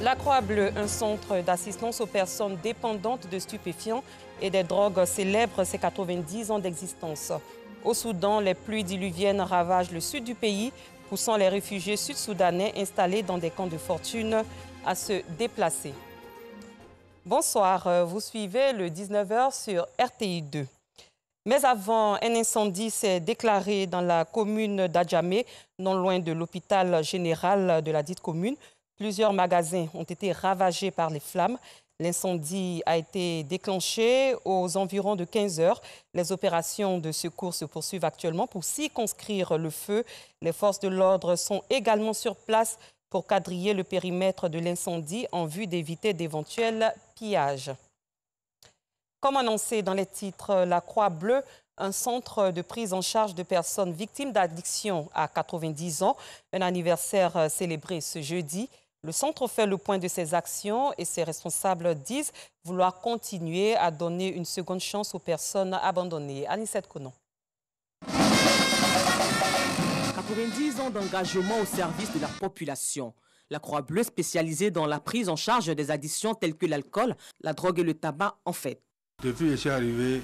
La Croix-Bleue, un centre d'assistance aux personnes dépendantes de stupéfiants et des drogues, célèbre ses 90 ans d'existence. Au Soudan, les pluies diluviennes ravagent le sud du pays, poussant les réfugiés sud-soudanais installés dans des camps de fortune à se déplacer. Bonsoir, vous suivez le 19h sur RTI 2. Mais avant, un incendie s'est déclaré dans la commune d'Adjamé, non loin de l'hôpital général de la dite commune. Plusieurs magasins ont été ravagés par les flammes. L'incendie a été déclenché aux environs de 15 heures. Les opérations de secours se poursuivent actuellement pour circonscrire le feu. Les forces de l'ordre sont également sur place pour quadriller le périmètre de l'incendie en vue d'éviter d'éventuels pillages. Comme annoncé dans les titres, la Croix-Bleue, un centre de prise en charge de personnes victimes d'addiction à 90 ans, un anniversaire célébré ce jeudi. Le centre fait le point de ses actions et ses responsables disent vouloir continuer à donner une seconde chance aux personnes abandonnées. Anicette Konon. 90 ans d'engagement au service de la population. La Croix-Bleue spécialisée dans la prise en charge des addictions telles que l'alcool, la drogue et le tabac en fait. Depuis que je suis arrivé,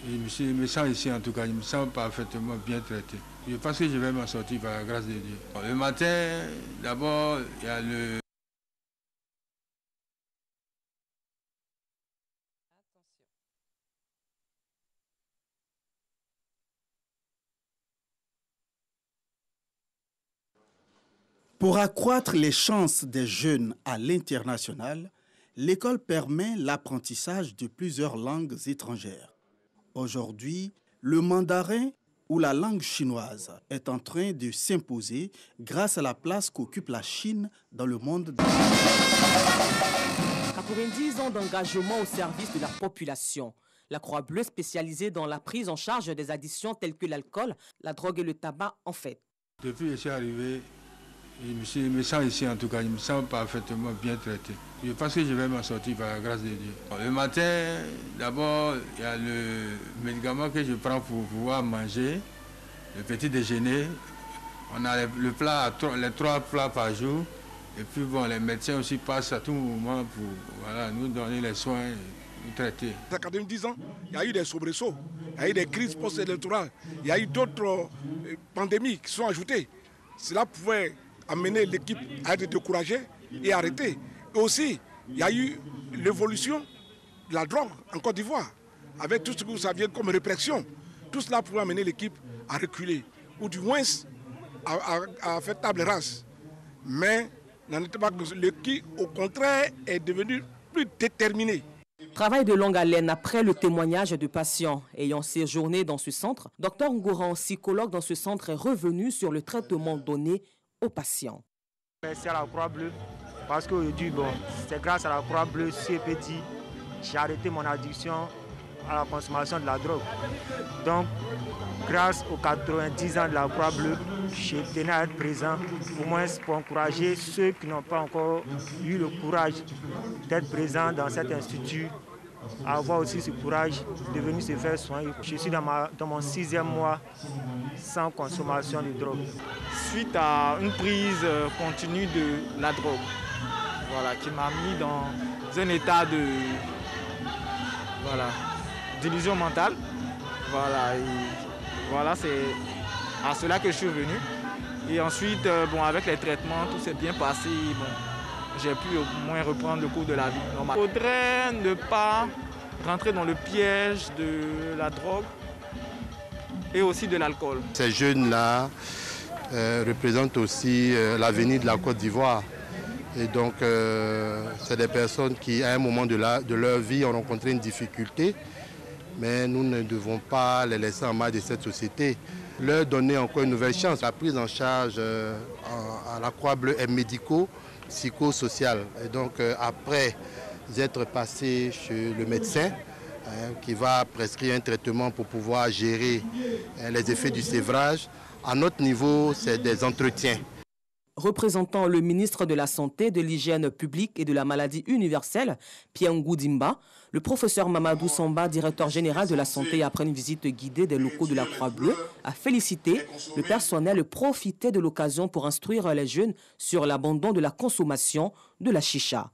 je me sens ici en tout cas, je me sens parfaitement bien traité. Je pense que je vais m'en sortir par la grâce de Dieu. Le matin, d'abord, il y a le... Pour accroître les chances des jeunes à l'international, l'école permet l'apprentissage de plusieurs langues étrangères. Aujourd'hui, le mandarin ou la langue chinoise est en train de s'imposer grâce à la place qu'occupe la Chine dans le monde. 90 ans d'engagement au service de la population. La Croix-Bleue spécialisée dans la prise en charge des addictions telles que l'alcool, la drogue et le tabac en fait. Depuis que je suis arrivé, je me sens ici en tout cas, je me sens parfaitement bien traité. Je pense que je vais m'en sortir par la grâce de Dieu. Le matin, d'abord, il y a le médicament que je prends pour pouvoir manger, le petit déjeuner. On a le plat, les 3 plats par jour. Et puis bon, les médecins aussi passent à tout moment pour nous donner les soins, nous traiter. À 90 ans, il y a eu des soubresauts, il y a eu des crises post-électorales, il y a eu d'autres pandémies qui sont ajoutées. Cela pouvait amener l'équipe à être découragée et arrêter. Et aussi, il y a eu l'évolution de la drogue en Côte d'Ivoire, avec tout ce que vous saviez comme répression. Tout cela pouvait amener l'équipe à reculer, ou du moins à faire table rase. Mais n'en était pas que l'équipe, au contraire, est devenue plus déterminée. Travail de longue haleine après le témoignage de patients ayant séjourné dans ce centre. Dr Ngouran, psychologue dans ce centre, est revenu sur le traitement donné aux patients. Merci à la Croix-Bleue parce qu'aujourd'hui, c'est grâce à la Croix-Bleue, CPD, j'ai arrêté mon addiction à la consommation de la drogue. Donc, grâce aux 90 ans de la Croix-Bleue, je tenais à être présent, au moins pour encourager ceux qui n'ont pas encore eu le courage d'être présents dans cet institut, à avoir aussi ce courage de venir se faire soigner. Je suis dans mon 6e mois sans consommation de drogue. Suite à une prise continue de la drogue, qui m'a mis dans un état de d'illusion mentale. C'est à cela que je suis venu. Et ensuite, avec les traitements, tout s'est bien passé. J'ai pu au moins reprendre le cours de la vie normale. Il faudrait ne pas rentrer dans le piège de la drogue et aussi de l'alcool. Ces jeunes-là représentent aussi l'avenir de la Côte d'Ivoire. Et donc, c'est des personnes qui, à un moment de leur vie, ont rencontré une difficulté. Mais nous ne devons pas les laisser en marge de cette société. Leur donner encore une nouvelle chance. La prise en charge à la Croix-Bleue est médico-psychosociale. Et donc, après être passé chez le médecin, qui va prescrire un traitement pour pouvoir gérer les effets du sévrage, à notre niveau, c'est des entretiens. Représentant le ministre de la Santé, de l'Hygiène publique et de la Maladie universelle, Pierre Ngoudimba, le professeur Mamadou Samba, directeur général de la Santé, après une visite guidée des locaux de la Croix-Bleue, a félicité le personnel profité de l'occasion pour instruire les jeunes sur l'abandon de la consommation de la chicha.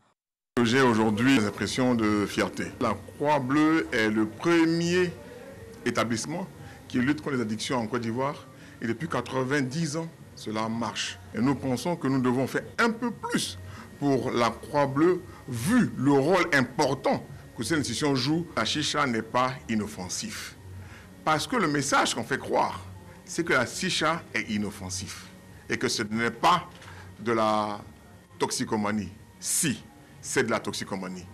J'ai aujourd'hui des impressions de fierté. La Croix-Bleue est le premier établissement qui lutte contre les addictions en Côte d'Ivoire et depuis 90 ans, cela marche. Et nous pensons que nous devons faire un peu plus pour la Croix-Bleue, vu le rôle important que cette institution joue. La chicha n'est pas inoffensif. Parce que le message qu'on fait croire, c'est que la chicha est inoffensif et que ce n'est pas de la toxicomanie. Si, c'est de la toxicomanie.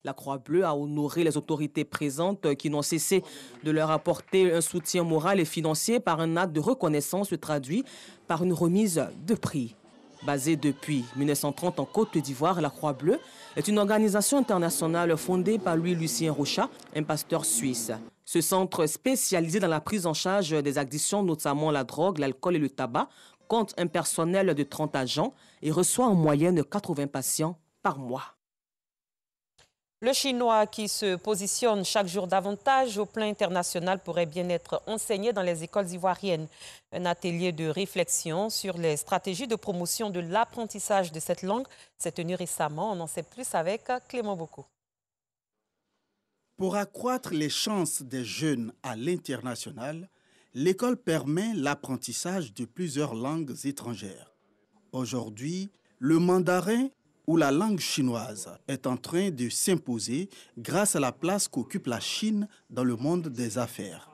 La Croix-Bleue a honoré les autorités présentes qui n'ont cessé de leur apporter un soutien moral et financier par un acte de reconnaissance traduit par une remise de prix. Basée depuis 1930 en Côte d'Ivoire, la Croix-Bleue est une organisation internationale fondée par Louis-Lucien Rochat, un pasteur suisse. Ce centre spécialisé dans la prise en charge des addictions, notamment la drogue, l'alcool et le tabac, compte un personnel de 30 agents et reçoit en moyenne 80 patients par mois. Le chinois qui se positionne chaque jour davantage au plan international pourrait bien être enseigné dans les écoles ivoiriennes. Un atelier de réflexion sur les stratégies de promotion de l'apprentissage de cette langue s'est tenu récemment. On en sait plus avec Clément Bocco. Pour accroître les chances des jeunes à l'international, l'école permet l'apprentissage de plusieurs langues étrangères. Aujourd'hui, le mandarin ou la langue chinoise est en train de s'imposer grâce à la place qu'occupe la Chine dans le monde des affaires.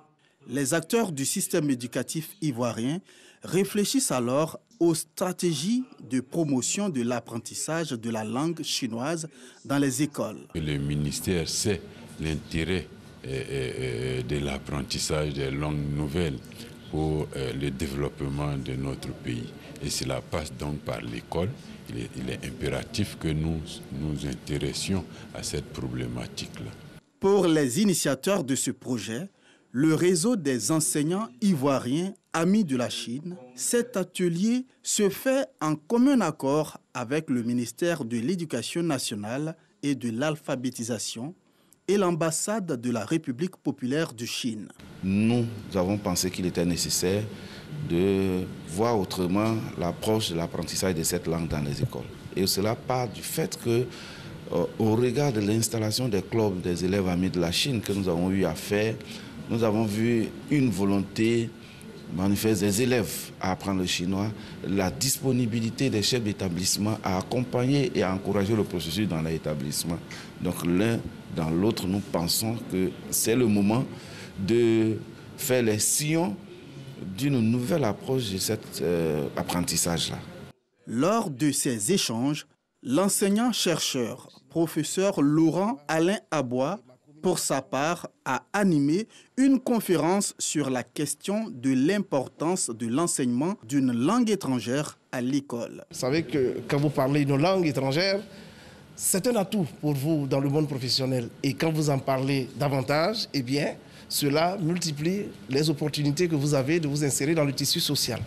Les acteurs du système éducatif ivoirien réfléchissent alors aux stratégies de promotion de l'apprentissage de la langue chinoise dans les écoles. Le ministère sait l'intérêt de l'apprentissage des langues nouvelles pour le développement de notre pays. Et cela passe donc par l'école. Il est impératif que nous nous intéressions à cette problématique-là. Pour les initiateurs de ce projet, le réseau des enseignants ivoiriens amis de la Chine, cet atelier se fait en commun accord avec le ministère de l'Éducation nationale et de l'alphabétisation et l'ambassade de la République populaire de Chine. Nous avons pensé qu'il était nécessaire de voir autrement l'approche de l'apprentissage de cette langue dans les écoles. Et cela part du fait que, au regard de l'installation des clubs des élèves amis de la Chine que nous avons eu à faire, nous avons vu une volonté manifeste des élèves à apprendre le chinois, la disponibilité des chefs d'établissement à accompagner et à encourager le processus dans l'établissement. Donc l'un dans l'autre, nous pensons que c'est le moment de faire les sillons d'une nouvelle approche de cet apprentissage-là. Lors de ces échanges, l'enseignant-chercheur, professeur Laurent Alain Abois, pour sa part, a animé une conférence sur la question de l'importance de l'enseignement d'une langue étrangère à l'école. Vous savez que quand vous parlez une langue étrangère, c'est un atout pour vous dans le monde professionnel. Et quand vous en parlez davantage, eh bien, cela multiplie les opportunités que vous avez de vous insérer dans le tissu social.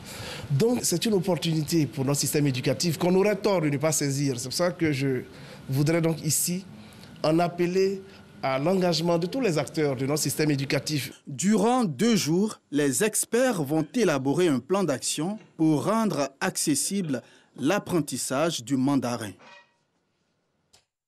Donc, c'est une opportunité pour notre système éducatif qu'on aurait tort de ne pas saisir. C'est pour ça que je voudrais donc ici en appeler à l'engagement de tous les acteurs de notre système éducatif. Durant 2 jours, les experts vont élaborer un plan d'action pour rendre accessible l'apprentissage du mandarin.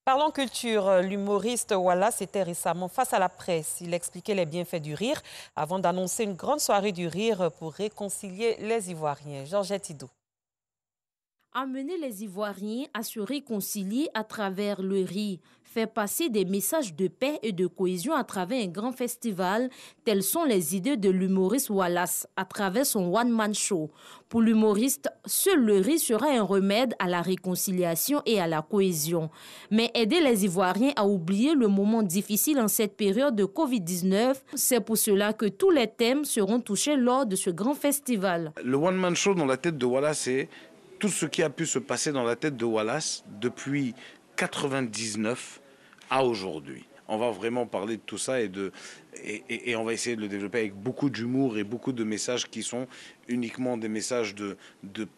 Parlons culture, l'humoriste Wallace était récemment face à la presse. Il expliquait les bienfaits du rire avant d'annoncer une grande soirée du rire pour réconcilier les Ivoiriens. Georgette Hidou. Amener les Ivoiriens à se réconcilier à travers le rire, faire passer des messages de paix et de cohésion à travers un grand festival, telles sont les idées de l'humoriste Wallace à travers son one-man show. Pour l'humoriste, seul le rire sera un remède à la réconciliation et à la cohésion. Mais aider les Ivoiriens à oublier le moment difficile en cette période de Covid-19, c'est pour cela que tous les thèmes seront touchés lors de ce grand festival. Le one-man show dans la tête de Wallace, c'est tout ce qui a pu se passer dans la tête de Wallace depuis 1999 à aujourd'hui. On va vraiment parler de tout ça et de Et on va essayer de le développer avec beaucoup d'humour et beaucoup de messages qui sont uniquement des messages de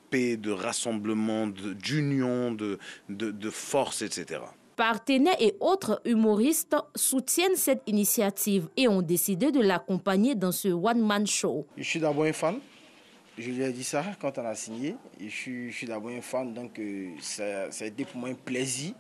paix, de rassemblement, d'union, de force, etc. Partenaires et autres humoristes soutiennent cette initiative et ont décidé de l'accompagner dans ce one-man show. Je suis d'abord un fan. Je lui ai dit ça quand on a signé. Je suis d'abord un fan, donc ça a été pour moi un plaisir.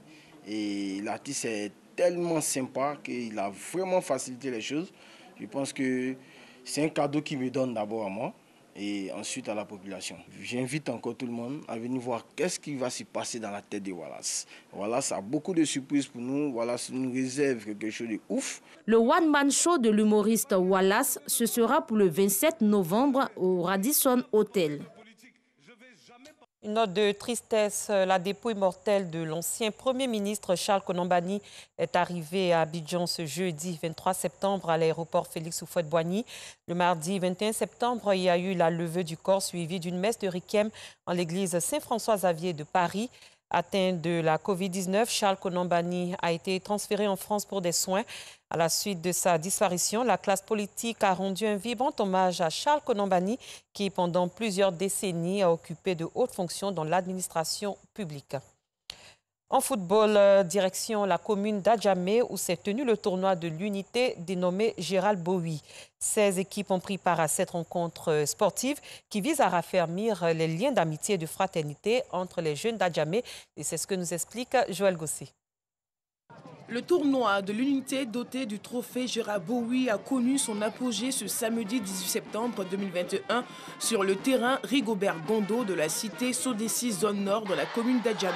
Et l'artiste est tellement sympa qu'il a vraiment facilité les choses. Je pense que c'est un cadeau qu'il me donne d'abord à moi et ensuite à la population. J'invite encore tout le monde à venir voir qu'est-ce qui va se passer dans la tête de Wallace. Wallace a beaucoup de surprises pour nous. Wallace nous réserve quelque chose de ouf. Le one-man show de l'humoriste Wallace, ce sera pour le 27 novembre au Radisson Hotel. Une note de tristesse, la dépouille mortelle de l'ancien Premier ministre Charles Konan-Banny est arrivée à Abidjan ce jeudi 23 septembre à l'aéroport Félix Houphouët-Boigny. Le mardi 21 septembre, il y a eu la levée du corps suivie d'une messe de requiem en l'église Saint-François-Xavier de Paris. Atteint de la Covid-19, Charles Konan-Banny a été transféré en France pour des soins. À la suite de sa disparition, la classe politique a rendu un vibrant hommage à Charles Konan-Banny qui, pendant plusieurs décennies, a occupé de hautes fonctions dans l'administration publique. En football, direction la commune d'Adjamé où s'est tenu le tournoi de l'unité dénommé Gérald Bowie. 16 équipes ont pris part à cette rencontre sportive qui vise à raffermir les liens d'amitié et de fraternité entre les jeunes d'Adjamé. Et c'est ce que nous explique Joël Gossé. Le tournoi de l'unité doté du trophée Gérald Bowie a connu son apogée ce samedi 18 septembre 2021 sur le terrain Rigobert Gondo de la cité Sodessi, zone nord de la commune d'Adjamé.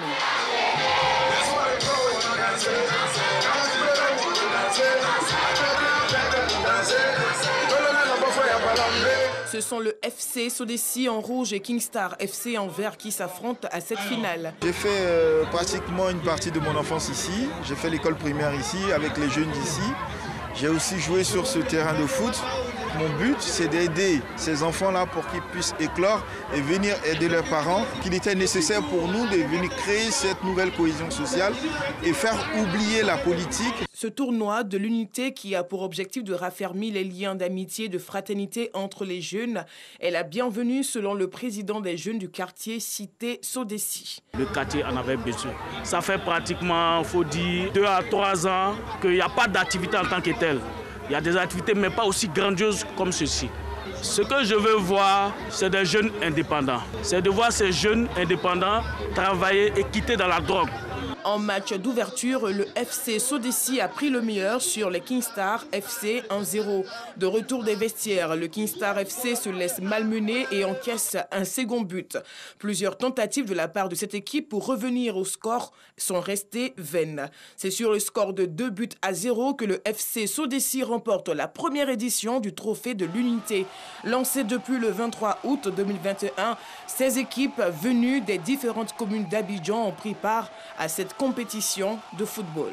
Ce sont le FC Sodessi en rouge et Kingstar FC en vert qui s'affrontent à cette finale. J'ai fait pratiquement une partie de mon enfance ici. J'ai fait l'école primaire ici avec les jeunes d'ici. J'ai aussi joué sur ce terrain de foot. Mon but, c'est d'aider ces enfants-là pour qu'ils puissent éclore et venir aider leurs parents. Qu'il était nécessaire pour nous de venir créer cette nouvelle cohésion sociale et faire oublier la politique. Ce tournoi de l'unité qui a pour objectif de raffermir les liens d'amitié et de fraternité entre les jeunes est la bienvenue selon le président des jeunes du quartier cité Sodessi. Le quartier en avait besoin. Ça fait pratiquement, faut dire, 2 à 3 ans qu'il n'y a pas d'activité en tant que telle. Il y a des activités, mais pas aussi grandioses comme ceci. Ce que je veux voir, c'est des jeunes indépendants. C'est de voir ces jeunes indépendants travailler et quitter dans la drogue. En match d'ouverture, le FC Sodessi a pris le meilleur sur les Kingstar FC 1-0. De retour des vestiaires, le Kingstar FC se laisse malmener et encaisse un second but. Plusieurs tentatives de la part de cette équipe pour revenir au score sont restées vaines. C'est sur le score de 2-0 que le FC Sodessi remporte la première édition du trophée de l'unité. Lancé depuis le 23 août 2021, 16 équipes venues des différentes communes d'Abidjan ont pris part à cette compétition de football.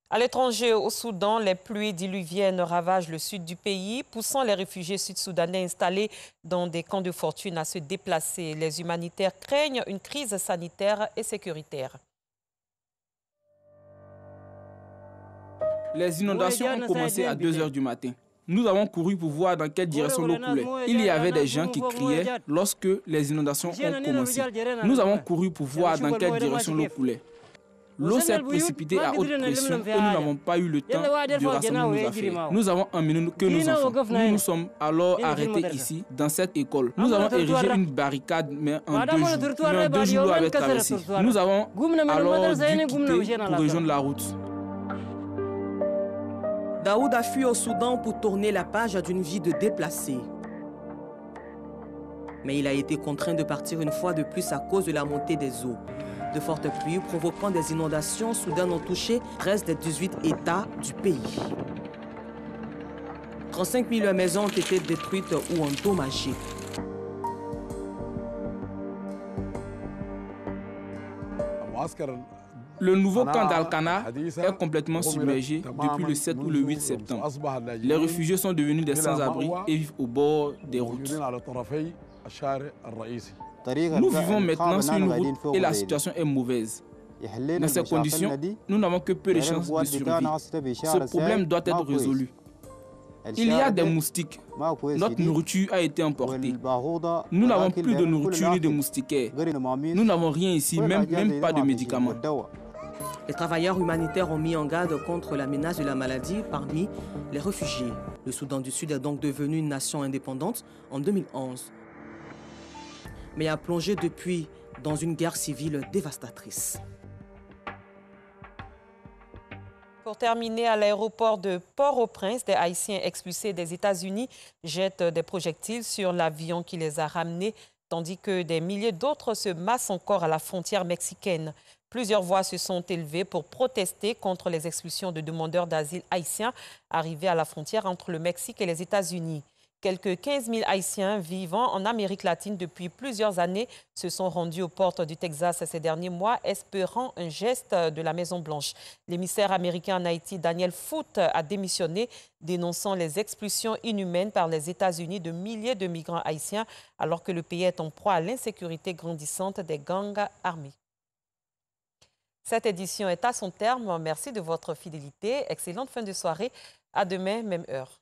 À l'étranger, au Soudan, les pluies diluviennes ravagent le sud du pays, poussant les réfugiés sud-soudanais installés dans des camps de fortune à se déplacer. Les humanitaires craignent une crise sanitaire et sécuritaire. Les inondations ont commencé à 2 h du matin. Nous avons couru pour voir dans quelle direction l'eau coulait. Il y avait des gens qui criaient lorsque les inondations ont commencé. Nous avons couru pour voir dans quelle direction l'eau coulait. L'eau s'est précipitée à haute pression et nous n'avons pas eu le temps de rassembler nos affaires. Nous avons emmené que nos enfants. Nous nous sommes alors arrêtés ici, dans cette école. Nous avons érigé une barricade, mais en 2 jours. Mais en 2 jours, l'eau avait traversé. Nous avons alors dû quitter pour rejoindre la route. Daoud a fui au Soudan pour tourner la page d'une vie de déplacé. Mais il a été contraint de partir une fois de plus à cause de la montée des eaux. De fortes pluies provoquant des inondations soudaines ont touché 13 des 18 États du pays. 35 000 maisons ont été détruites ou endommagées. Le nouveau camp d'Al-Kana est complètement submergé depuis le 7 ou le 8 septembre. Les réfugiés sont devenus des sans-abri et vivent au bord des routes. Nous vivons maintenant sur une route et la situation est mauvaise. Dans ces conditions, nous n'avons que peu de chances de survie. Ce problème doit être résolu. Il y a des moustiques. Notre nourriture a été emportée. Nous n'avons plus de nourriture ni de moustiquaires. Nous n'avons rien ici, même pas de médicaments. Les travailleurs humanitaires ont mis en garde contre la menace de la maladie parmi les réfugiés. Le Soudan du Sud est donc devenu une nation indépendante en 2011, mais a plongé depuis dans une guerre civile dévastatrice. Pour terminer, à l'aéroport de Port-au-Prince, des Haïtiens expulsés des États-Unis jettent des projectiles sur l'avion qui les a ramenés, tandis que des milliers d'autres se massent encore à la frontière mexicaine. Plusieurs voix se sont élevées pour protester contre les expulsions de demandeurs d'asile haïtiens arrivés à la frontière entre le Mexique et les États-Unis. Quelques 15 000 Haïtiens vivant en Amérique latine depuis plusieurs années se sont rendus aux portes du Texas ces derniers mois, espérant un geste de la Maison-Blanche. L'émissaire américain en Haïti, Daniel Foote, a démissionné, dénonçant les expulsions inhumaines par les États-Unis de milliers de migrants haïtiens, alors que le pays est en proie à l'insécurité grandissante des gangs armés. Cette édition est à son terme. Merci de votre fidélité. Excellente fin de soirée. À demain, même heure.